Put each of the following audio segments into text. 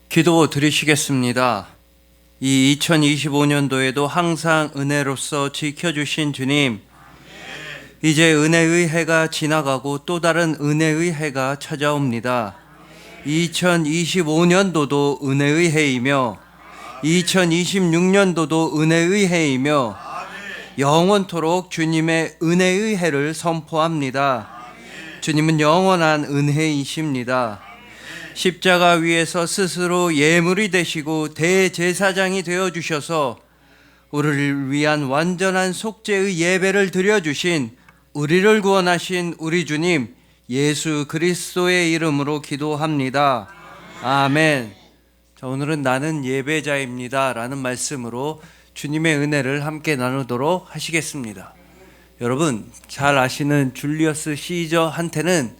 기도 드리시겠습니다. 이 2025년도에도 항상 은혜로서 지켜주신 주님, 이제 은혜의 해가 지나가고 또 다른 은혜의 해가 찾아옵니다. 2025년도도 은혜의 해이며 2026년도도 은혜의 해이며 영원토록 주님의 은혜의 해를 선포합니다. 주님은 영원한 은혜이십니다. 십자가 위에서 스스로 예물이 되시고 대제사장이 되어주셔서 우리를 위한 완전한 속죄의 예배를 드려주신, 우리를 구원하신 우리 주님 예수 그리스도의 이름으로 기도합니다. 아멘. 자, 오늘은 나는 예배자입니다 라는 말씀으로 주님의 은혜를 함께 나누도록 하시겠습니다. 여러분, 잘 아시는 줄리어스 시저한테는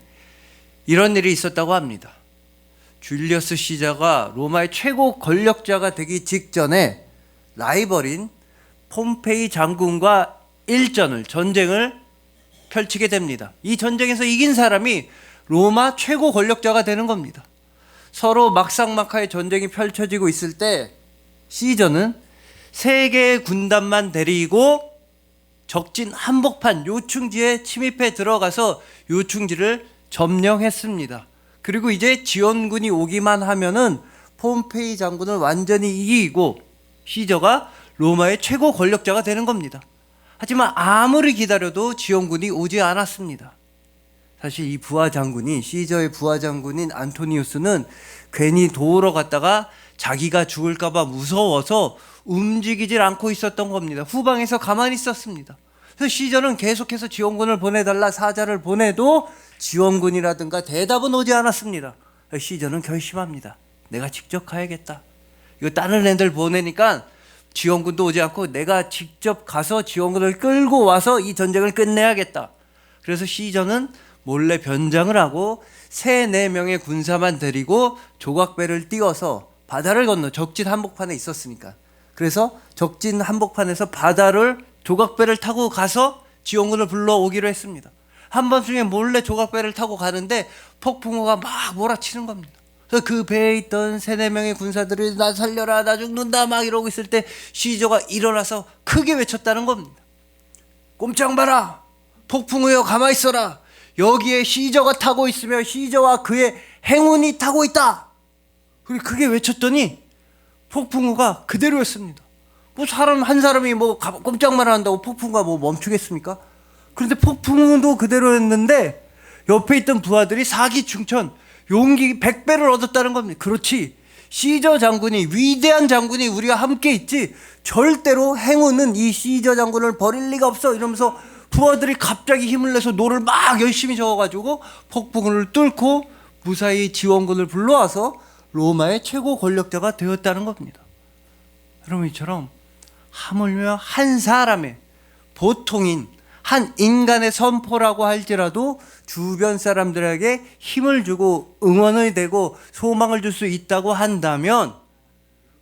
이런 일이 있었다고 합니다. 줄리어스 시저가 로마의 최고 권력자가 되기 직전에 라이벌인 폼페이 장군과 전쟁을 펼치게 됩니다. 이 전쟁에서 이긴 사람이 로마 최고 권력자가 되는 겁니다. 서로 막상막하의 전쟁이 펼쳐지고 있을 때 시저는 세 개의 군단만 데리고 적진 한복판 요충지에 침입해 들어가서 요충지를 점령했습니다. 그리고 이제 지원군이 오기만 하면은 폼페이 장군을 완전히 이기고 시저가 로마의 최고 권력자가 되는 겁니다. 하지만 아무리 기다려도 지원군이 오지 않았습니다. 사실 이 부하 장군이, 시저의 부하 장군인 안토니우스는 괜히 도우러 갔다가 자기가 죽을까봐 무서워서 움직이질 않고 있었던 겁니다. 후방에서 가만히 있었습니다. 그래서 시저는 계속해서 지원군을 보내달라 사자를 보내도 지원군이라든가 대답은 오지 않았습니다. 시저는 결심합니다. 내가 직접 가야겠다. 이거 다른 애들 보내니까 지원군도 오지 않고 내가 직접 가서 지원군을 끌고 와서 이 전쟁을 끝내야겠다. 그래서 시저는 몰래 변장을 하고 3-4명의 군사만 데리고 조각배를 띄워서 바다를 건너, 적진 한복판에 있었으니까, 그래서 적진 한복판에서 바다를 조각배를 타고 가서 지원군을 불러오기로 했습니다. 한밤중에 몰래 조각배를 타고 가는데 폭풍우가 막 몰아치는 겁니다. 그래서 그 배에 있던 3-4명의 군사들이 나 살려라, 나 죽는다 막 이러고 있을 때 시저가 일어나서 크게 외쳤다는 겁니다. 꼼짝 마라, 폭풍우여 가만히 있어라, 여기에 시저가 타고 있으며 시저와 그의 행운이 타고 있다. 그리고 크게 외쳤더니 폭풍우가 그대로였습니다. 뭐 사람 한 사람이 뭐 꼼짝만 한다고 폭풍우가 뭐 멈추겠습니까? 그런데 폭풍우도 그대로였는데 옆에 있던 부하들이 사기충천, 용기 100배를 얻었다는 겁니다. 그렇지, 시저 장군이, 위대한 장군이 우리와 함께 있지 절대로 행운은 이 시저 장군을 버릴 리가 없어 이러면서 부하들이 갑자기 힘을 내서 노를 막 열심히 저어가지고 폭풍우를 뚫고 무사히 지원군을 불러와서 로마의 최고 권력자가 되었다는 겁니다. 여러분, 이처럼 하물며 한 사람의, 보통인 한 인간의 선포라고 할지라도 주변 사람들에게 힘을 주고 응원이 되고 소망을 줄 수 있다고 한다면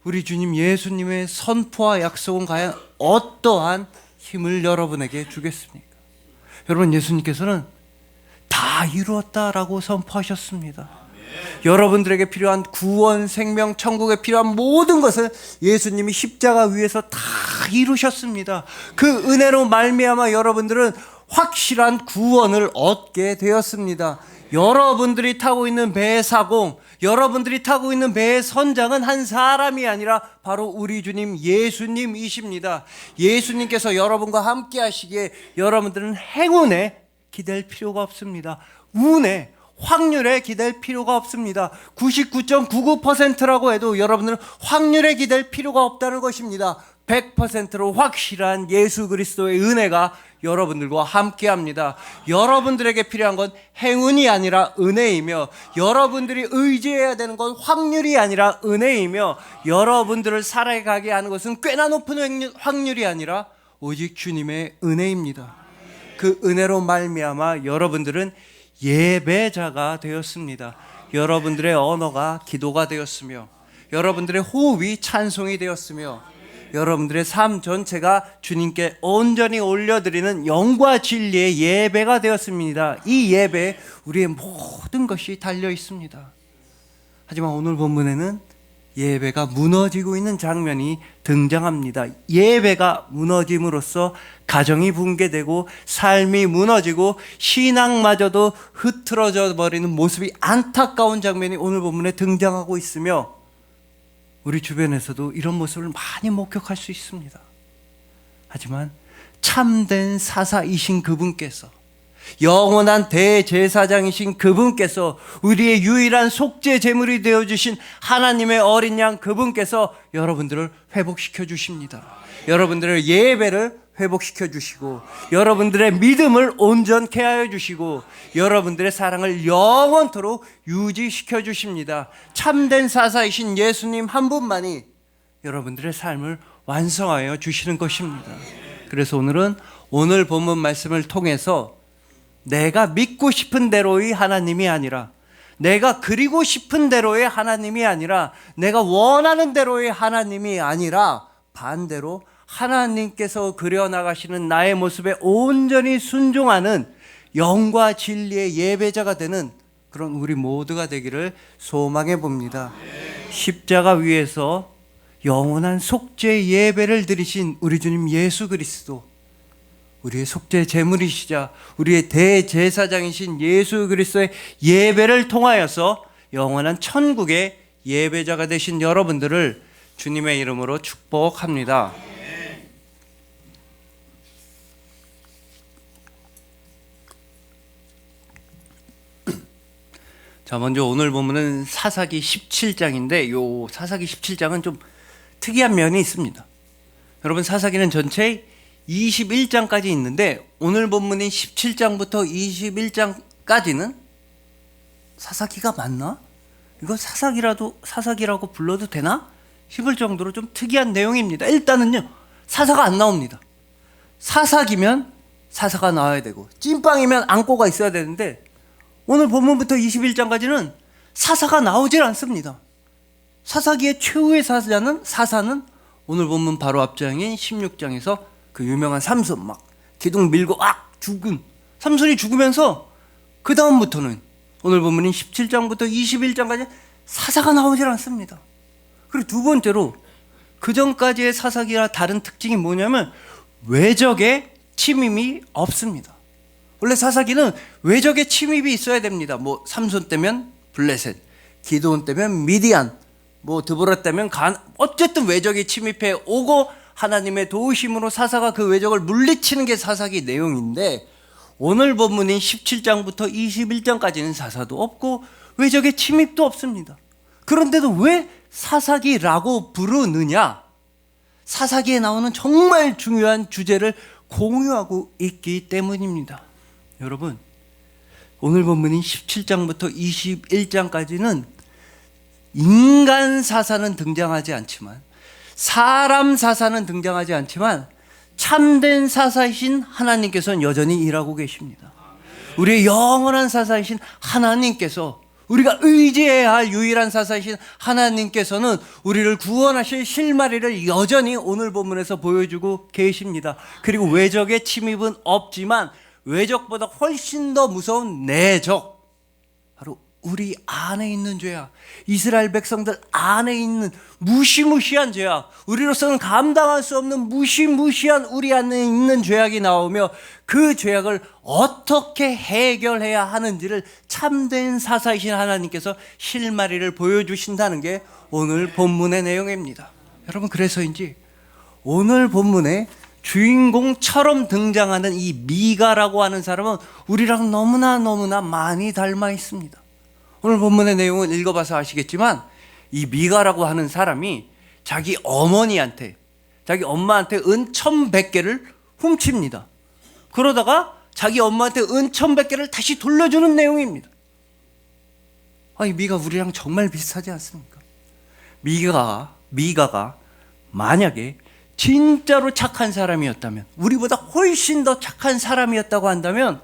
우리 주님 예수님의 선포와 약속은 과연 어떠한 힘을 여러분에게 주겠습니까? 여러분, 예수님께서는 다 이루었다라고 선포하셨습니다. 여러분들에게 필요한 구원, 생명, 천국에 필요한 모든 것을 예수님이 십자가 위에서 다 이루셨습니다. 그 은혜로 말미암아 여러분들은 확실한 구원을 얻게 되었습니다. 여러분들이 타고 있는 배의 사공, 여러분들이 타고 있는 배의 선장은 한 사람이 아니라 바로 우리 주님 예수님이십니다. 예수님께서 여러분과 함께 하시기에 여러분들은 행운에 기댈 필요가 없습니다. 운에, 확률에 기댈 필요가 없습니다. 99.99%라고 해도 여러분들은 확률에 기댈 필요가 없다는 것입니다. 100%로 확실한 예수 그리스도의 은혜가 여러분들과 함께합니다. 여러분들에게 필요한 건 행운이 아니라 은혜이며, 여러분들이 의지해야 되는 건 확률이 아니라 은혜이며, 여러분들을 살아가게 하는 것은 꽤나 높은 확률이 아니라 오직 주님의 은혜입니다. 그 은혜로 말미암아 여러분들은 예배자가 되었습니다. 여러분들의 언어가 기도가 되었으며, 여러분들의 호흡이 찬송이 되었으며, 여러분들의 삶 전체가 주님께 온전히 올려드리는 영과 진리의 예배가 되었습니다. 이 예배에 우리의 모든 것이 달려 있습니다. 하지만 오늘 본문에는 예배가 무너지고 있는 장면이 등장합니다. 예배가 무너짐으로써 가정이 붕괴되고 삶이 무너지고 신앙마저도 흐트러져 버리는 모습이 안타까운 장면이 오늘 본문에 등장하고 있으며, 우리 주변에서도 이런 모습을 많이 목격할 수 있습니다. 하지만 참된 사사이신 그분께서, 영원한 대제사장이신 그분께서, 우리의 유일한 속죄 제물이 되어주신 하나님의 어린 양 그분께서 여러분들을 회복시켜 주십니다. 여러분들의 예배를 회복시켜 주시고, 여러분들의 믿음을 온전케 하여 주시고, 여러분들의 사랑을 영원토록 유지시켜 주십니다. 참된 사사이신 예수님 한 분만이 여러분들의 삶을 완성하여 주시는 것입니다. 그래서 오늘은 오늘 본문 말씀을 통해서 내가 믿고 싶은 대로의 하나님이 아니라, 내가 그리고 싶은 대로의 하나님이 아니라, 내가 원하는 대로의 하나님이 아니라 반대로 하나님께서 그려나가시는 나의 모습에 온전히 순종하는 영과 진리의 예배자가 되는 그런 우리 모두가 되기를 소망해 봅니다. 십자가 위에서 영원한 속죄 예배를 드리신 우리 주님 예수 그리스도, 우리의 속죄 제물이시자 우리의 대제사장이신 예수 그리스도의 예배를 통하여서 영원한 천국의 예배자가 되신 여러분들을 주님의 이름으로 축복합니다. 자, 먼저 오늘 본문은 사사기 17장인데 요 사사기 17장은 좀 특이한 면이 있습니다. 여러분, 사사기는 전체 21장까지 있는데 오늘 본문인 17장부터 21장까지는 사사기가 맞나? 이거 사사기라고 불러도 되나? 싶을 정도로 좀 특이한 내용입니다. 일단은요, 사사가 안 나옵니다. 사사기면 사사가 나와야 되고, 찐빵이면 안고가 있어야 되는데 오늘 본문부터 21장까지는 사사가 나오질 않습니다. 사사기의 최후의 사사는 오늘 본문 바로 앞장인 16장에서 그 유명한 삼손, 막 기둥 밀고 죽은 삼손이 죽으면서 그 다음부터는 오늘 본문인 17장부터 21장까지 사사가 나오질 않습니다. 그리고 두 번째로 그 전까지의 사사기와 다른 특징이 뭐냐면 외적의 침입이 없습니다. 원래 사사기는 외적의 침입이 있어야 됩니다. 뭐 삼손 때면 블레셋, 기드온 때면 미디안, 뭐 드보라 때면 어쨌든 외적이 침입해 오고 하나님의 도우심으로 사사가 그 외적을 물리치는 게 사사기 내용인데, 오늘 본문인 17장부터 21장까지는 사사도 없고 외적의 침입도 없습니다. 그런데도 왜 사사기라고 부르느냐? 사사기에 나오는 정말 중요한 주제를 공유하고 있기 때문입니다. 여러분, 오늘 본문인 17장부터 21장까지는 인간 사사는 등장하지 않지만, 사람 사사는 등장하지 않지만 참된 사사이신 하나님께서는 여전히 일하고 계십니다. 우리의 영원한 사사이신 하나님께서, 우리가 의지해야 할 유일한 사사이신 하나님께서는 우리를 구원하실 실마리를 여전히 오늘 본문에서 보여주고 계십니다. 그리고 외적의 침입은 없지만 외적보다 훨씬 더 무서운 내적, 바로 우리 안에 있는 죄악, 이스라엘 백성들 안에 있는 무시무시한 죄악, 우리로서는 감당할 수 없는 무시무시한 우리 안에 있는 죄악이 나오며 그 죄악을 어떻게 해결해야 하는지를 참된 사사이신 하나님께서 실마리를 보여주신다는 게 오늘 본문의 내용입니다. 여러분, 그래서인지 오늘 본문에 주인공처럼 등장하는 이 미가라고 하는 사람은 우리랑 너무나 많이 닮아 있습니다. 오늘 본문의 내용은 읽어봐서 아시겠지만 이 미가라고 하는 사람이 자기 어머니한테, 자기 엄마한테 은 1,100개를 훔칩니다. 그러다가 자기 엄마한테 은 1,100개를 다시 돌려주는 내용입니다. 아니, 미가 우리랑 정말 비슷하지 않습니까? 미가가 만약에 진짜로 착한 사람이었다면, 우리보다 훨씬 더 착한 사람이었다고 한다면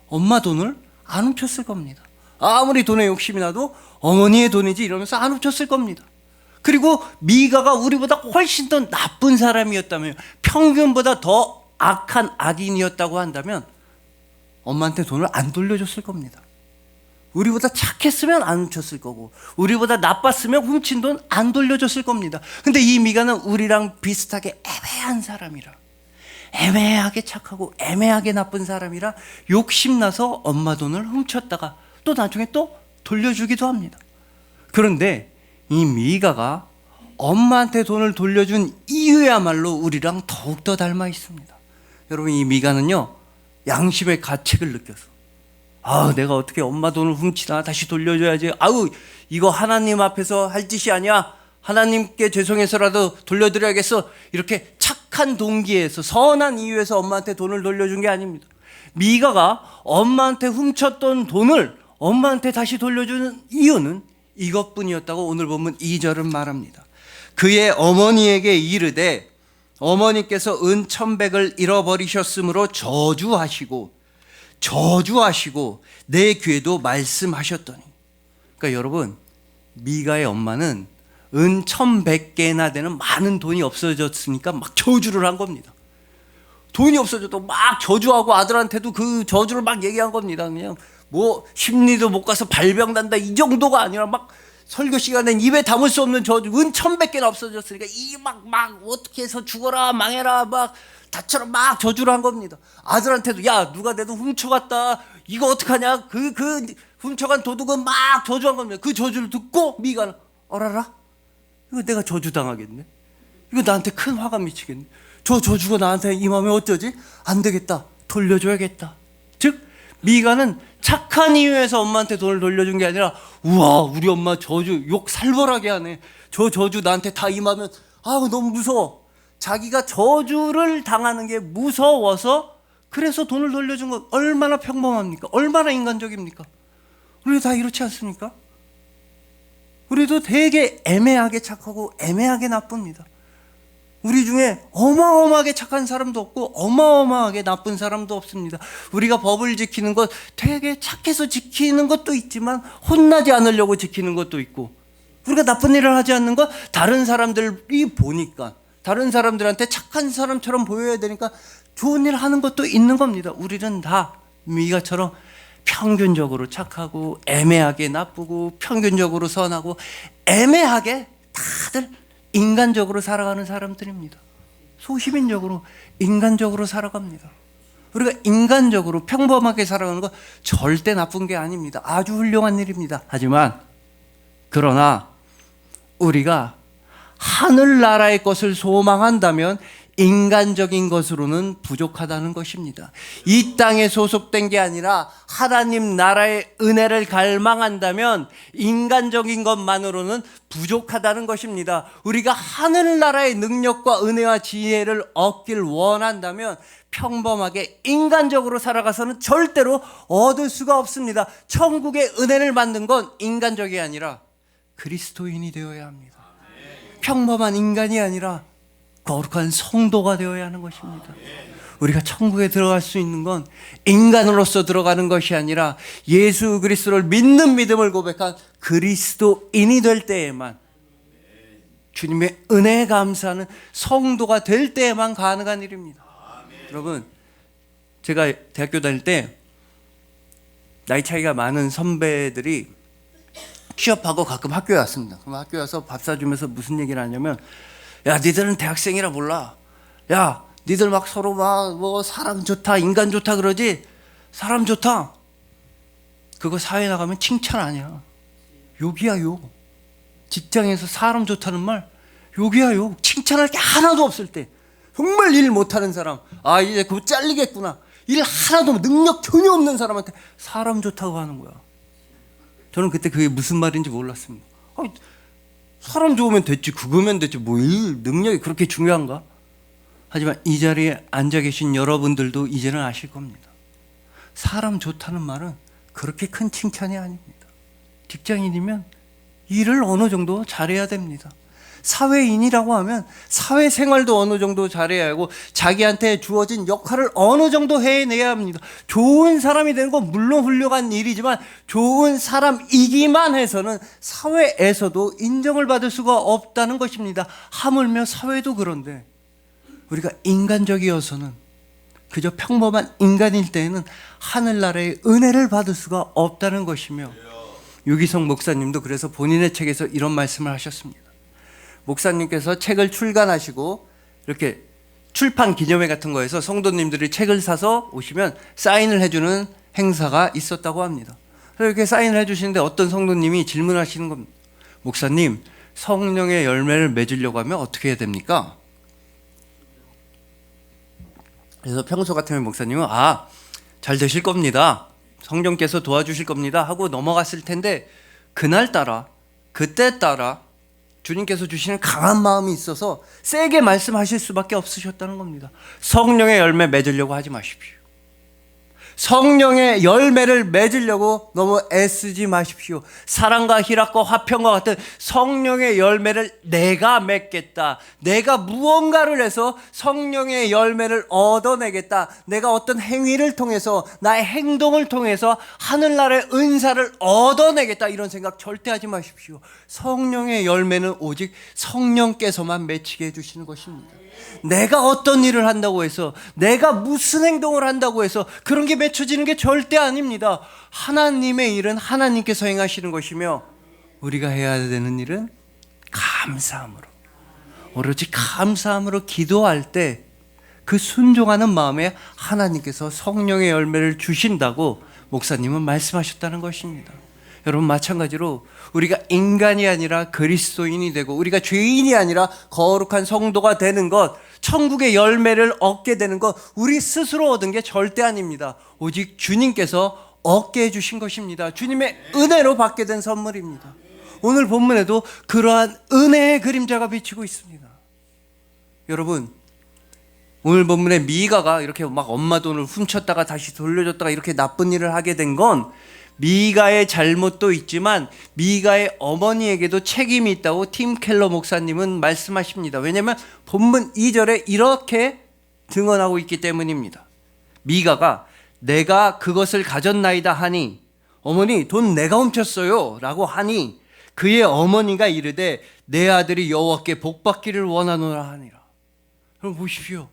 엄마 돈을 안 훔쳤을 겁니다. 아무리 돈에 욕심이 나도 어머니의 돈이지 이러면서 안 훔쳤을 겁니다. 그리고 미가가 우리보다 훨씬 더 나쁜 사람이었다면, 평균보다 더 악한 악인이었다고 한다면 엄마한테 돈을 안 돌려줬을 겁니다. 우리보다 착했으면 안 훔쳤을 거고, 우리보다 나빴으면 훔친 돈 안 돌려줬을 겁니다. 근데 이 미가는 우리랑 비슷하게 애매한 사람이라, 애매하게 착하고 애매하게 나쁜 사람이라 욕심나서 엄마 돈을 훔쳤다가 또 나중에 또 돌려주기도 합니다. 그런데 이 미가가 엄마한테 돈을 돌려준 이유야말로 우리랑 더욱더 닮아 있습니다. 여러분, 이 미가는요, 양심의 가책을 느껴서, 내가 어떻게 엄마 돈을 훔치나, 다시 돌려줘야지. 이거 하나님 앞에서 할 짓이 아니야. 하나님께 죄송해서라도 돌려드려야겠어. 이렇게 착한 동기에서, 선한 이유에서 엄마한테 돈을 돌려준 게 아닙니다. 미가가 엄마한테 훔쳤던 돈을 엄마한테 다시 돌려주는 이유는 이것뿐이었다고 오늘 보면 2절은 말합니다. 그의 어머니에게 이르되 어머니께서 은 1,100을 잃어버리셨으므로 저주하시고 내 귀에도 말씀하셨더니. 그러니까 여러분, 미가의 엄마는 은 1,100개나 되는 많은 돈이 없어졌으니까 막 저주를 한 겁니다. 돈이 없어져도 막 저주하고 아들한테도 그 저주를 막 얘기한 겁니다. 그냥 뭐 심리도 못 가서 발병 난다 이 정도가 아니라 막 설교 시간엔 입에 담을 수 없는 저주, 은 1,100개나 없어졌으니까 이 막 어떻게 해서 죽어라 망해라 막 다처럼 막 저주를 한 겁니다. 아들한테도 야 누가 내 돈 훔쳐갔다 이거 어떡하냐, 그 훔쳐간 도둑은 막 저주한 겁니다. 그 저주를 듣고 미가는 어라라, 이거 내가 저주당하겠네, 이거 나한테 큰 화가 미치겠네, 저 저주가 나한테 임하면 어쩌지, 안 되겠다, 돌려줘야겠다. 즉 미가는 착한 이유에서 엄마한테 돈을 돌려준 게 아니라, 우와 우리 엄마 저주 욕 살벌하게 하네, 저 저주 나한테 다 임하면 너무 무서워. 자기가 저주를 당하는 게 무서워서 그래서 돈을 돌려준 건 얼마나 평범합니까? 얼마나 인간적입니까? 우리도 다 이렇지 않습니까? 우리도 되게 애매하게 착하고 애매하게 나쁩니다. 우리 중에 어마어마하게 착한 사람도 없고 어마어마하게 나쁜 사람도 없습니다. 우리가 법을 지키는 것 되게 착해서 지키는 것도 있지만 혼나지 않으려고 지키는 것도 있고, 우리가 나쁜 일을 하지 않는 것 다른 사람들이 보니까 다른 사람들한테 착한 사람처럼 보여야 되니까 좋은 일 하는 것도 있는 겁니다. 우리는 다 미가처럼 평균적으로 착하고 애매하게 나쁘고 평균적으로 선하고 애매하게 다들 인간적으로 살아가는 사람들입니다. 소시민적으로 인간적으로 살아갑니다. 우리가 인간적으로 평범하게 살아가는 거 절대 나쁜 게 아닙니다. 아주 훌륭한 일입니다. 하지만 그러나 우리가 하늘나라의 것을 소망한다면 인간적인 것으로는 부족하다는 것입니다. 이 땅에 소속된 게 아니라 하나님 나라의 은혜를 갈망한다면 인간적인 것만으로는 부족하다는 것입니다. 우리가 하늘나라의 능력과 은혜와 지혜를 얻길 원한다면 평범하게 인간적으로 살아가서는 절대로 얻을 수가 없습니다. 천국의 은혜를 받는 건 인간적이 아니라 그리스도인이 되어야 합니다. 평범한 인간이 아니라 거룩한 성도가 되어야 하는 것입니다. 우리가 천국에 들어갈 수 있는 건 인간으로서 들어가는 것이 아니라 예수 그리스도를 믿는 믿음을 고백한 그리스도인이 될 때에만, 주님의 은혜에 감사하는 성도가 될 때에만 가능한 일입니다. 여러분, 제가 대학교 다닐 때 나이 차이가 많은 선배들이 취업하고 가끔 학교에 왔습니다. 그럼 학교에 와서 밥 사주면서 무슨 얘기를 하냐면, 야 니들은 대학생이라 몰라, 야 니들 막 서로 막 뭐 사람 좋다 인간 좋다 그러지, 사람 좋다 그거 사회 나가면 칭찬 아니야, 욕이야 욕. 직장에서 사람 좋다는 말 욕이야 욕. 칭찬할 게 하나도 없을 때, 정말 일 못하는 사람, 이제 그거 잘리겠구나, 일 하나도 능력 전혀 없는 사람한테 사람 좋다고 하는 거야. 저는 그때 그게 무슨 말인지 몰랐습니다. 사람 좋으면 됐지, 그거면 됐지, 뭐 일 능력이 그렇게 중요한가? 하지만 이 자리에 앉아 계신 여러분들도 이제는 아실 겁니다. 사람 좋다는 말은 그렇게 큰 칭찬이 아닙니다. 직장인이면 일을 어느 정도 잘해야 됩니다. 사회인이라고 하면 사회생활도 어느 정도 잘해야 하고 자기한테 주어진 역할을 어느 정도 해내야 합니다. 좋은 사람이 되는 건 물론 훌륭한 일이지만 좋은 사람이기만 해서는 사회에서도 인정을 받을 수가 없다는 것입니다. 하물며 사회도 그런데 우리가 인간적이어서는, 그저 평범한 인간일 때에는 하늘나라의 은혜를 받을 수가 없다는 것이며, 유기성 목사님도 그래서 본인의 책에서 이런 말씀을 하셨습니다. 목사님께서 책을 출간하시고 이렇게 출판 기념회 같은 거에서 성도님들이 책을 사서 오시면 사인을 해주는 행사가 있었다고 합니다. 그래서 이렇게 사인을 해주시는데 어떤 성도님이 질문하시는 겁니다. 목사님, 성령의 열매를 맺으려고 하면 어떻게 해야 됩니까? 그래서 평소 같으면 목사님은 잘 되실 겁니다. 성령께서 도와주실 겁니다 하고 넘어갔을 텐데, 그날따라 그때 따라 주님께서 주시는 강한 마음이 있어서 세게 말씀하실 수밖에 없으셨다는 겁니다. 성령의 열매 맺으려고 하지 마십시오. 성령의 열매를 맺으려고 너무 애쓰지 마십시오. 사랑과 희락과 화평과 같은 성령의 열매를 내가 맺겠다, 내가 무언가를 해서 성령의 열매를 얻어내겠다, 내가 어떤 행위를 통해서, 나의 행동을 통해서 하늘나라의 은사를 얻어내겠다, 이런 생각 절대 하지 마십시오. 성령의 열매는 오직 성령께서만 맺히게 해주시는 것입니다. 내가 어떤 일을 한다고 해서, 내가 무슨 행동을 한다고 해서 그런 게 맺혀지는 게 절대 아닙니다. 하나님의 일은 하나님께서 행하시는 것이며, 우리가 해야 되는 일은 감사함으로, 오로지 감사함으로 기도할 때 그 순종하는 마음에 하나님께서 성령의 열매를 주신다고 목사님은 말씀하셨다는 것입니다. 여러분, 마찬가지로 우리가 인간이 아니라 그리스도인이 되고, 우리가 죄인이 아니라 거룩한 성도가 되는 것, 천국의 열매를 얻게 되는 것, 우리 스스로 얻은 게 절대 아닙니다. 오직 주님께서 얻게 해주신 것입니다. 주님의 은혜로 받게 된 선물입니다. 오늘 본문에도 그러한 은혜의 그림자가 비치고 있습니다. 여러분, 오늘 본문에 미가가 이렇게 막 엄마 돈을 훔쳤다가 다시 돌려줬다가 이렇게 나쁜 일을 하게 된 건 미가의 잘못도 있지만 미가의 어머니에게도 책임이 있다고 팀 켈러 목사님은 말씀하십니다. 왜냐하면 본문 2절에 이렇게 증언하고 있기 때문입니다. 미가가 내가 그것을 가졌나이다 하니, 어머니 돈 내가 훔쳤어요 라고 하니, 그의 어머니가 이르되 내 아들이 여호와께 복받기를 원하노라 하니라. 그럼 보십시오,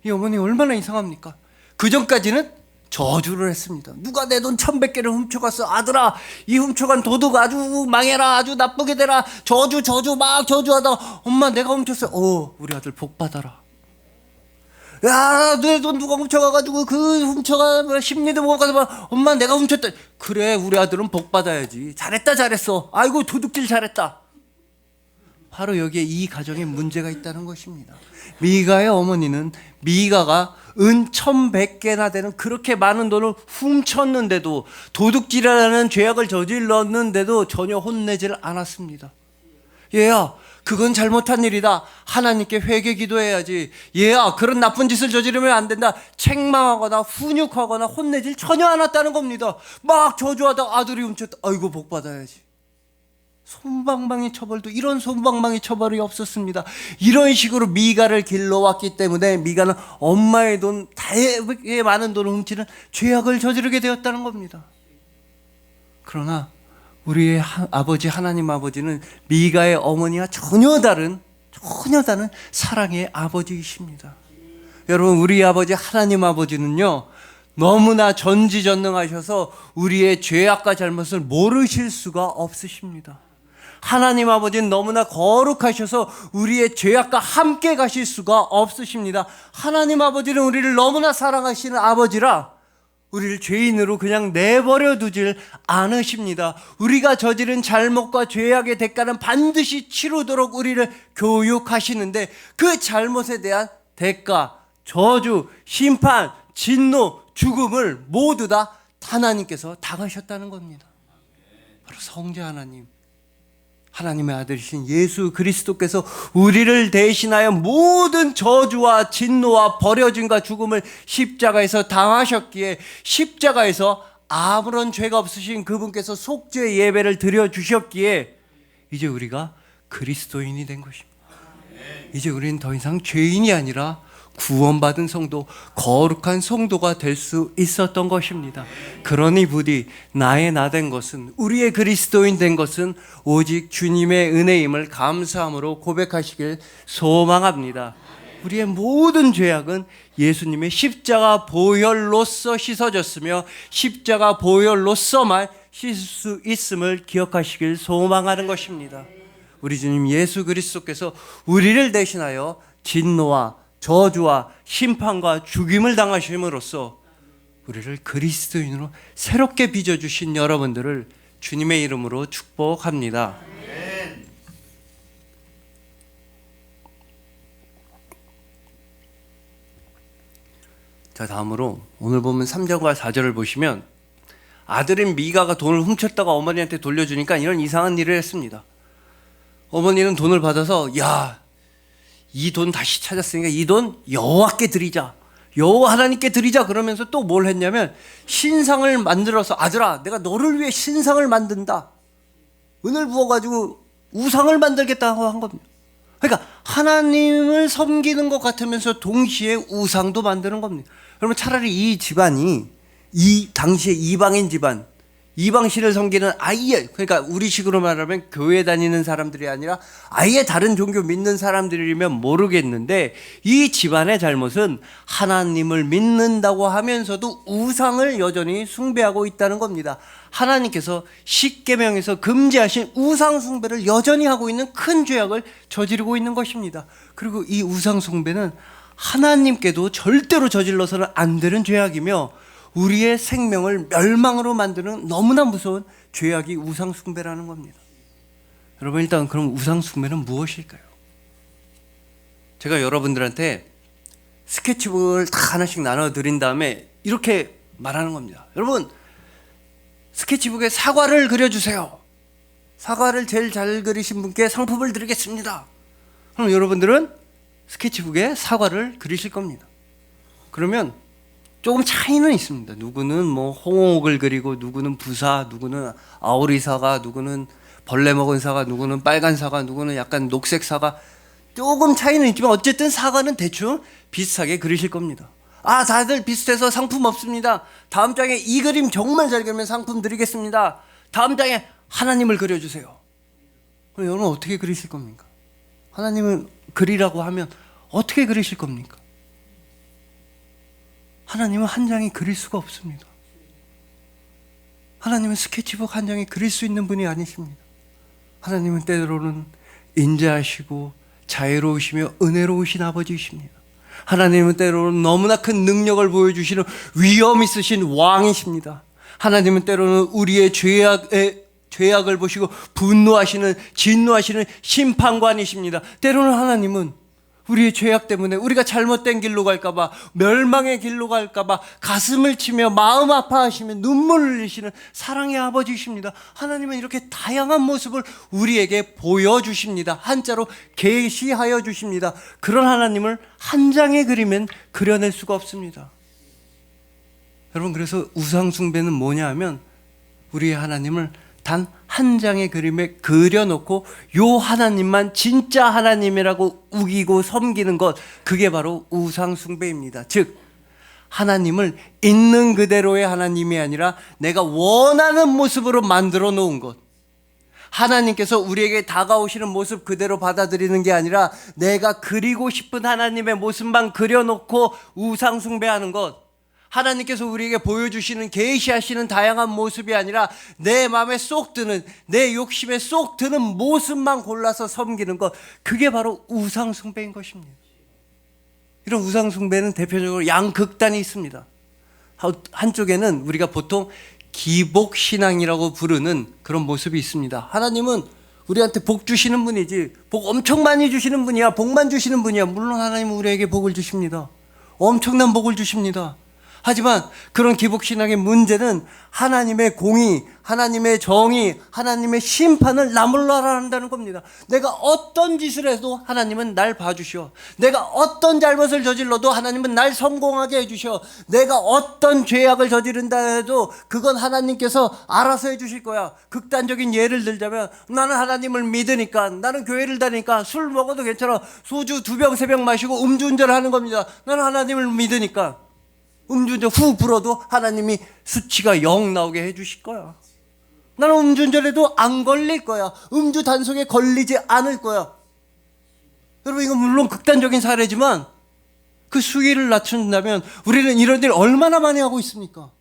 이 어머니 얼마나 이상합니까? 그 전까지는 저주를 했습니다. 누가 내 돈 1,100개를 훔쳐갔어. 아들아, 이 훔쳐간 도둑 아주 망해라, 아주 나쁘게 되라, 저주 막 저주하다 엄마 내가 훔쳤어. 우리 아들 복 받아라. 야, 내 돈 누가 훔쳐가가지고 그 훔쳐가 심리도 못 가서 엄마 내가 훔쳤다. 그래, 우리 아들은 복 받아야지. 잘했어. 아이고 도둑질 잘했다. 바로 여기에 이 가정에 문제가 있다는 것입니다. 미가의 어머니는 미가가 은 1,100개나 되는 그렇게 많은 돈을 훔쳤는데도, 도둑질이라는 죄악을 저질렀는데도 전혀 혼내질 않았습니다. 얘야, 그건 잘못한 일이다. 하나님께 회개 기도해야지. 얘야, 그런 나쁜 짓을 저지르면 안 된다. 책망하거나 훈육하거나 혼내질 전혀 않았다는 겁니다. 막 저주하다 아들이 훔쳤다. 아이고 복 받아야지. 솜방망이 처벌도, 이런 솜방망이 처벌이 없었습니다. 이런 식으로 미가를 길러왔기 때문에 미가는 엄마의 돈, 되게 많은 돈을 훔치는 죄악을 저지르게 되었다는 겁니다. 그러나 우리의 아버지, 하나님 아버지는 미가의 어머니와 전혀 다른 사랑의 아버지이십니다. 여러분, 우리 아버지 하나님 아버지는요, 너무나 전지전능하셔서 우리의 죄악과 잘못을 모르실 수가 없으십니다. 하나님 아버지는 너무나 거룩하셔서 우리의 죄악과 함께 가실 수가 없으십니다. 하나님 아버지는 우리를 너무나 사랑하시는 아버지라 우리를 죄인으로 그냥 내버려 두질 않으십니다. 우리가 저지른 잘못과 죄악의 대가는 반드시 치르도록 우리를 교육하시는데, 그 잘못에 대한 대가, 저주, 심판, 진노, 죽음을 모두 다 하나님께서 당하셨다는 겁니다. 바로 성자 하나님, 하나님의 아들이신 예수 그리스도께서 우리를 대신하여 모든 저주와 진노와 버려짐과 죽음을 십자가에서 당하셨기에, 십자가에서 아무런 죄가 없으신 그분께서 속죄 예배를 드려주셨기에 이제 우리가 그리스도인이 된 것입니다. 이제 우리는 더 이상 죄인이 아니라 구원받은 성도, 거룩한 성도가 될 수 있었던 것입니다. 그러니 부디 나의 나 된 것은, 우리의 그리스도인 된 것은 오직 주님의 은혜임을 감사함으로 고백하시길 소망합니다. 우리의 모든 죄악은 예수님의 십자가 보혈로서 씻어졌으며 십자가 보혈로서만 씻을 수 있음을 기억하시길 소망하는 것입니다. 우리 주님 예수 그리스도께서 우리를 대신하여 진노와 저주와 심판과 죽임을 당하심으로써 우리를 그리스도인으로 새롭게 빚어주신 여러분들을 주님의 이름으로 축복합니다. 자, 다음으로 오늘 보면 3절과 4절을 보시면 아들인 미가가 돈을 훔쳤다가 어머니한테 돌려주니까 이런 이상한 일을 했습니다. 어머니는 돈을 받아서 이 돈 다시 찾았으니까 이 돈 여호와께 드리자, 여호와 하나님께 드리자 그러면서 또 뭘 했냐면 신상을 만들어서 아들아 내가 너를 위해 신상을 만든다, 은을 부어가지고 우상을 만들겠다고 한 겁니다. 그러니까 하나님을 섬기는 것 같으면서 동시에 우상도 만드는 겁니다. 그러면 차라리 이 집안이 이 당시에 이방인 집안, 이방신을 섬기는 아예, 그러니까 우리식으로 말하면 교회 다니는 사람들이 아니라 아예 다른 종교 믿는 사람들이면 모르겠는데 이 집안의 잘못은 하나님을 믿는다고 하면서도 우상을 여전히 숭배하고 있다는 겁니다. 하나님께서 십계명에서 금지하신 우상 숭배를 여전히 하고 있는 큰 죄악을 저지르고 있는 것입니다. 그리고 이 우상 숭배는 하나님께도 절대로 저질러서는 안 되는 죄악이며 우리의 생명을 멸망으로 만드는 너무나 무서운 죄악이 우상 숭배라는 겁니다. 여러분, 일단 그럼 우상 숭배는 무엇일까요? 제가 여러분들한테 스케치북을 다 하나씩 나눠드린 다음에 이렇게 말하는 겁니다. 여러분, 스케치북에 사과를 그려주세요. 사과를 제일 잘 그리신 분께 상품을 드리겠습니다. 그럼 여러분들은 스케치북에 사과를 그리실 겁니다. 그러면 조금 차이는 있습니다. 누구는 뭐 홍옥을 그리고, 누구는 부사, 누구는 아오리 사과, 누구는 벌레 먹은 사과, 누구는 빨간 사과, 누구는 약간 녹색 사과, 조금 차이는 있지만 어쨌든 사과는 대충 비슷하게 그리실 겁니다. 아, 다들 비슷해서 상품 없습니다. 다음 장에 이 그림 정말 잘 그리면 상품 드리겠습니다. 다음 장에 하나님을 그려주세요. 그럼 여러분 어떻게 그리실 겁니까? 하나님을 그리라고 하면 어떻게 그리실 겁니까? 하나님은 한 장에 그릴 수가 없습니다. 하나님은 스케치북 한 장에 그릴 수 있는 분이 아니십니다. 하나님은 때로는 인자하시고 자애로우시며 은혜로우신 아버지이십니다. 하나님은 때로는 너무나 큰 능력을 보여주시는 위엄 있으신 왕이십니다. 하나님은 때로는 우리의 죄악을 보시고 분노하시는, 진노하시는 심판관이십니다. 때로는 하나님은 우리의 죄악 때문에 우리가 잘못된 길로 갈까봐, 멸망의 길로 갈까봐 가슴을 치며 마음 아파하시며 눈물을 흘리시는 사랑의 아버지이십니다. 하나님은 이렇게 다양한 모습을 우리에게 보여주십니다. 한자로 계시하여 주십니다. 그런 하나님을 한 장의 그림엔 그려낼 수가 없습니다. 여러분, 그래서 우상 숭배는 뭐냐 하면 우리의 하나님을 단 한 장의 그림에 그려놓고 요 하나님만 진짜 하나님이라고 우기고 섬기는 것, 그게 바로 우상 숭배입니다. 즉 하나님을 있는 그대로의 하나님이 아니라 내가 원하는 모습으로 만들어 놓은 것, 하나님께서 우리에게 다가오시는 모습 그대로 받아들이는 게 아니라 내가 그리고 싶은 하나님의 모습만 그려놓고 우상 숭배하는 것, 하나님께서 우리에게 보여주시는, 계시하시는 다양한 모습이 아니라 내 마음에 쏙 드는, 내 욕심에 쏙 드는 모습만 골라서 섬기는 것, 그게 바로 우상 숭배인 것입니다. 이런 우상 숭배는 대표적으로 양극단이 있습니다. 한쪽에는 우리가 보통 기복신앙이라고 부르는 그런 모습이 있습니다. 하나님은 우리한테 복 주시는 분이지, 복 엄청 많이 주시는 분이야, 복만 주시는 분이야. 물론 하나님은 우리에게 복을 주십니다. 엄청난 복을 주십니다. 하지만 그런 기복신앙의 문제는 하나님의 공의, 하나님의 정의, 하나님의 심판을 나몰라라 한다는 겁니다. 내가 어떤 짓을 해도 하나님은 날 봐주셔. 내가 어떤 잘못을 저질러도 하나님은 날 성공하게 해주셔. 내가 어떤 죄악을 저지른다 해도 그건 하나님께서 알아서 해주실 거야. 극단적인 예를 들자면, 나는 하나님을 믿으니까, 나는 교회를 다니니까 술 먹어도 괜찮아. 소주 2병 3병 마시고 음주운전을 하는 겁니다. 나는 하나님을 믿으니까 음주운전 후 불어도 하나님이 수치가 0 나오게 해주실 거야. 나는 음주운전해도 안 걸릴 거야. 음주 단속에 걸리지 않을 거야. 여러분, 이건 물론 극단적인 사례지만 그 수위를 낮춘다면 우리는 이런 일 얼마나 많이 하고 있습니까?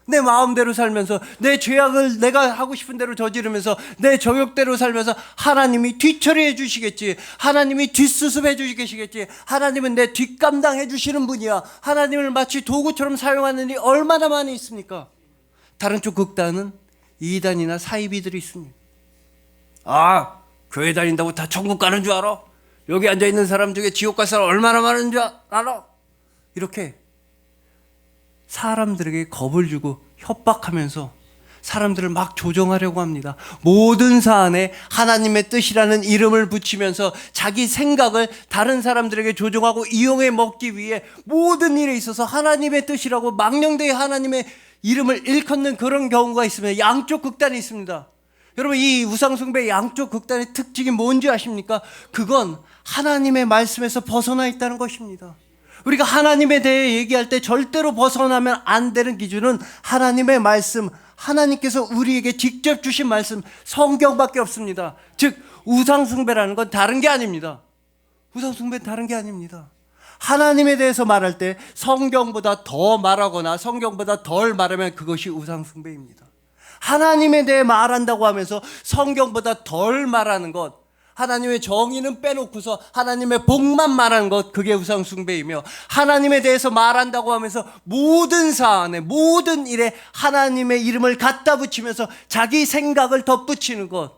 내 마음대로 살면서 내 죄악을 내가 하고 싶은 대로 저지르면서 내 정욕대로 살면서 하나님이 뒤처리해 주시겠지, 하나님이 뒷수습해 주시겠지, 하나님은 내 뒷감당해 주시는 분이야, 하나님을 마치 도구처럼 사용하는 일이 얼마나 많이 있습니까? 다른 쪽 극단은 이단이나 사이비들이 있습니다. 아, 교회 다닌다고 다 천국 가는 줄 알아? 여기 앉아있는 사람 중에 지옥 갈 사람 얼마나 많은 줄 알아? 이렇게 사람들에게 겁을 주고 협박하면서 사람들을 막 조종하려고 합니다. 모든 사안에 하나님의 뜻이라는 이름을 붙이면서 자기 생각을 다른 사람들에게 조종하고 이용해 먹기 위해 모든 일에 있어서 하나님의 뜻이라고 망령되이 하나님의 이름을 일컫는 그런 경우가 있으면 양쪽 극단이 있습니다. 여러분, 이 우상숭배 양쪽 극단의 특징이 뭔지 아십니까? 그건 하나님의 말씀에서 벗어나 있다는 것입니다. 우리가 하나님에 대해 얘기할 때 절대로 벗어나면 안 되는 기준은 하나님의 말씀, 하나님께서 우리에게 직접 주신 말씀, 성경밖에 없습니다. 즉 우상숭배라는 건 다른 게 아닙니다. 우상숭배는 다른 게 아닙니다. 하나님에 대해서 말할 때 성경보다 더 말하거나 성경보다 덜 말하면 그것이 우상숭배입니다. 하나님에 대해 말한다고 하면서 성경보다 덜 말하는 것, 하나님의 정의는 빼놓고서 하나님의 복만 말하는 것, 그게 우상숭배이며, 하나님에 대해서 말한다고 하면서 모든 사안에 모든 일에 하나님의 이름을 갖다 붙이면서 자기 생각을 덧붙이는 것,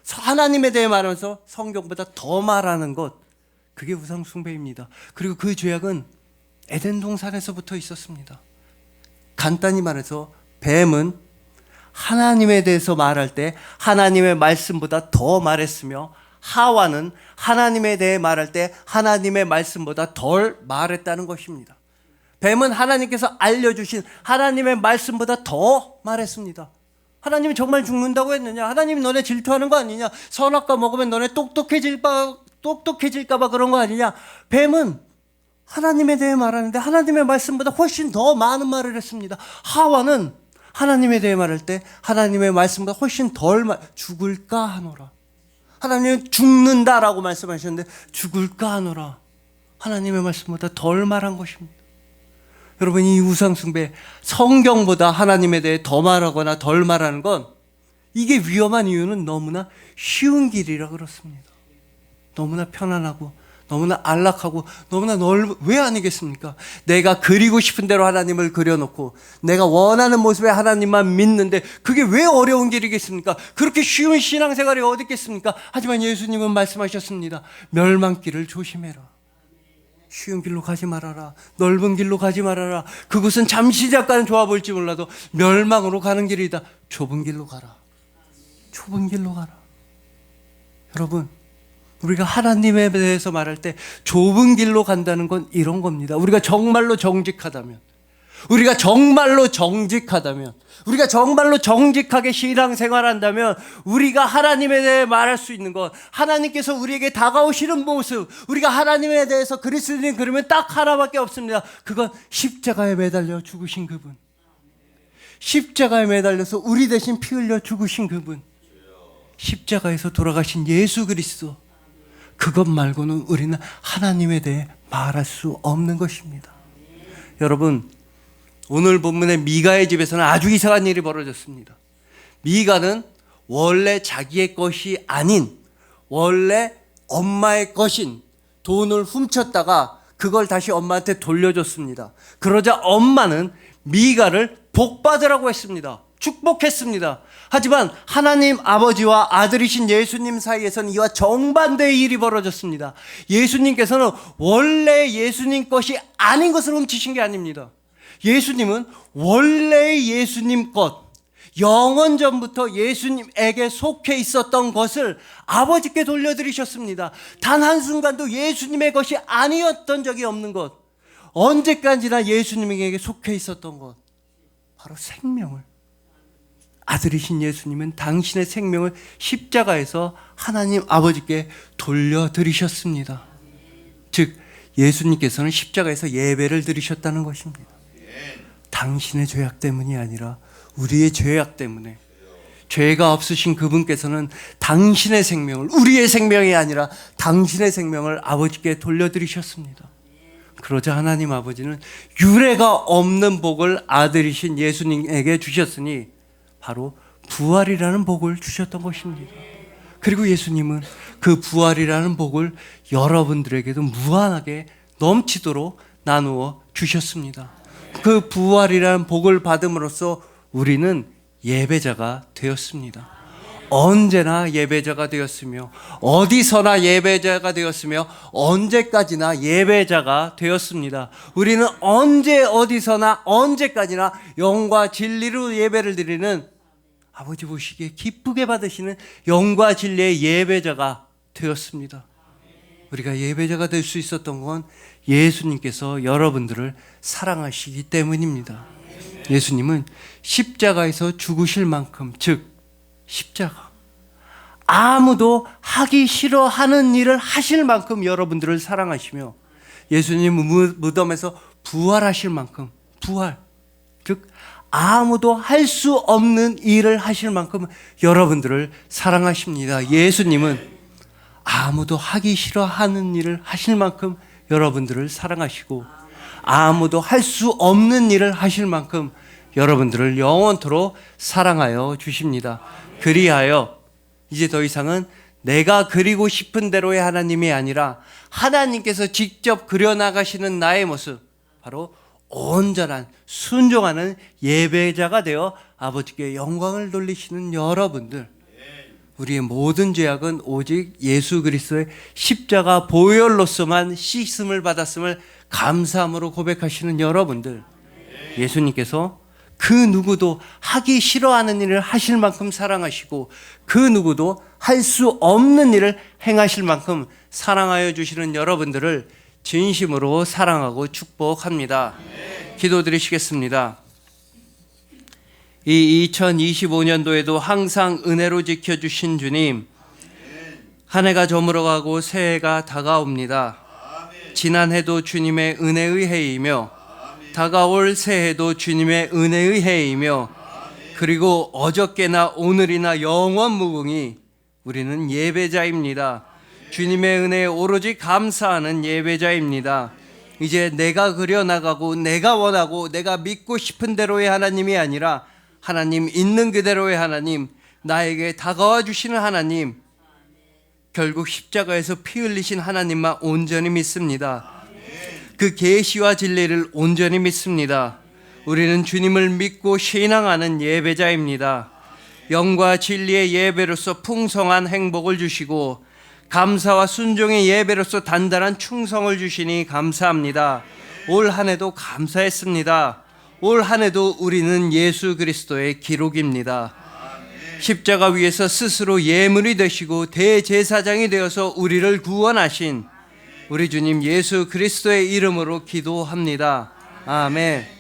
하나님에 대해 말하면서 성경보다 더 말하는 것, 그게 우상숭배입니다. 그리고 그 죄악은 에덴 동산에서부터 있었습니다. 간단히 말해서 뱀은 하나님에 대해서 말할 때 하나님의 말씀보다 더 말했으며, 하와는 하나님에 대해 말할 때 하나님의 말씀보다 덜 말했다는 것입니다. 뱀은 하나님께서 알려주신 하나님의 말씀보다 더 말했습니다. 하나님이 정말 죽는다고 했느냐? 하나님이 너네 질투하는 거 아니냐? 선악과 먹으면 너네 똑똑해질까 봐 그런 거 아니냐? 뱀은 하나님에 대해 말하는데 하나님의 말씀보다 훨씬 더 많은 말을 했습니다. 하와는 하나님에 대해 말할 때 하나님의 말씀보다 훨씬 덜 죽을까 하노라. 하나님은 죽는다라고 말씀하셨는데 죽을까 하노라. 하나님의 말씀보다 덜 말한 것입니다. 여러분, 이 우상숭배, 성경보다 하나님에 대해 더 말하거나 덜 말하는 건 이게 위험한 이유는 너무나 쉬운 길이라 그렇습니다. 너무나 편안하고 너무나 안락하고 너무나 왜 아니겠습니까? 내가 그리고 싶은 대로 하나님을 그려놓고 내가 원하는 모습의 하나님만 믿는데 그게 왜 어려운 길이겠습니까? 그렇게 쉬운 신앙생활이 어디 있겠습니까? 하지만 예수님은 말씀하셨습니다. 멸망길을 조심해라. 쉬운 길로 가지 말아라. 넓은 길로 가지 말아라. 그곳은 잠시 잠깐 좋아 보일지 몰라도 멸망으로 가는 길이다. 좁은 길로 가라. 좁은 길로 가라. 여러분, 우리가 하나님에 대해서 말할 때 좁은 길로 간다는 건 이런 겁니다. 우리가 정말로 정직하다면, 우리가 정말로 정직하게 신앙생활한다면, 우리가 하나님에 대해 말할 수 있는 것, 하나님께서 우리에게 다가오시는 모습, 우리가 하나님에 대해서 그리스도인 그러면 딱 하나밖에 없습니다. 그건 십자가에 매달려 죽으신 그분, 십자가에 매달려서 우리 대신 피 흘려 죽으신 그분, 십자가에서 돌아가신 예수 그리스도, 그것 말고는 우리는 하나님에 대해 말할 수 없는 것입니다. 여러분, 오늘 본문의 미가의 집에서는 아주 이상한 일이 벌어졌습니다. 미가는 원래 자기의 것이 아닌 원래 엄마의 것인 돈을 훔쳤다가 그걸 다시 엄마한테 돌려줬습니다. 그러자 엄마는 미가를 복받으라고 했습니다. 축복했습니다. 하지만 하나님 아버지와 아들이신 예수님 사이에서는 이와 정반대의 일이 벌어졌습니다. 예수님께서는 원래 예수님 것이 아닌 것을 훔치신 게 아닙니다. 예수님은 원래 예수님 것, 영원 전부터 예수님에게 속해 있었던 것을 아버지께 돌려드리셨습니다. 단 한순간도 예수님의 것이 아니었던 적이 없는 것, 언제까지나 예수님에게 속해 있었던 것, 바로 생명을, 아들이신 예수님은 당신의 생명을 십자가에서 하나님 아버지께 돌려드리셨습니다. 즉 예수님께서는 십자가에서 예배를 드리셨다는 것입니다. 당신의 죄악 때문이 아니라 우리의 죄악 때문에, 죄가 없으신 그분께서는 당신의 생명을, 우리의 생명이 아니라 당신의 생명을 아버지께 돌려드리셨습니다. 그러자 하나님 아버지는 유례가 없는 복을 아들이신 예수님에게 주셨으니 바로 부활이라는 복을 주셨던 것입니다. 그리고 예수님은 그 부활이라는 복을 여러분들에게도 무한하게 넘치도록 나누어 주셨습니다. 그 부활이라는 복을 받음으로써 우리는 예배자가 되었습니다. 언제나 예배자가 되었으며 어디서나 예배자가 되었으며 언제까지나 예배자가 되었습니다. 우리는 언제 어디서나 언제까지나 영과 진리로 예배를 드리는 아버지 보시기에 기쁘게 받으시는 영과 진리의 예배자가 되었습니다. 우리가 예배자가 될 수 있었던 건 예수님께서 여러분들을 사랑하시기 때문입니다. 예수님은 십자가에서 죽으실 만큼, 즉 십자가, 아무도 하기 싫어하는 일을 하실 만큼 여러분들을 사랑하시며 예수님 무덤에서 부활하실 만큼, 부활, 즉 아무도 할 수 없는 일을 하실 만큼 여러분들을 사랑하십니다. 예수님은 아무도 하기 싫어하는 일을 하실 만큼 여러분들을 사랑하시고 아무도 할 수 없는 일을 하실 만큼 여러분들을 영원토록 사랑하여 주십니다. 그리하여 이제 더 이상은 내가 그리고 싶은 대로의 하나님이 아니라 하나님께서 직접 그려나가시는 나의 모습, 바로 온전한 순종하는 예배자가 되어 아버지께 영광을 돌리시는 여러분들, 우리의 모든 죄악은 오직 예수 그리스도의 십자가 보혈로서만 씻음을 받았음을 감사함으로 고백하시는 여러분들, 예수님께서 그 누구도 하기 싫어하는 일을 하실 만큼 사랑하시고 그 누구도 할 수 없는 일을 행하실 만큼 사랑하여 주시는 여러분들을 진심으로 사랑하고 축복합니다. 기도드리시겠습니다. 이 2025년도에도 항상 은혜로 지켜주신 주님, 한 해가 저물어가고 새해가 다가옵니다. 지난 해도 주님의 은혜의 해이며 다가올 새해도 주님의 은혜의 해이며 그리고 어저께나 오늘이나 영원 무궁히 우리는 예배자입니다. 주님의 은혜에 오로지 감사하는 예배자입니다. 이제 내가 그려나가고 내가 원하고 내가 믿고 싶은 대로의 하나님이 아니라 하나님 있는 그대로의 하나님, 나에게 다가와 주시는 하나님, 결국 십자가에서 피 흘리신 하나님만 온전히 믿습니다. 그 계시와 진리를 온전히 믿습니다. 우리는 주님을 믿고 신앙하는 예배자입니다. 영과 진리의 예배로서 풍성한 행복을 주시고 감사와 순종의 예배로서 단단한 충성을 주시니 감사합니다. 올 한 해도 감사했습니다. 올 한 해도 우리는 예수 그리스도의 기록입니다. 십자가 위에서 스스로 예물이 되시고 대제사장이 되어서 우리를 구원하신 우리 주님 예수 그리스도의 이름으로 기도합니다. 아멘.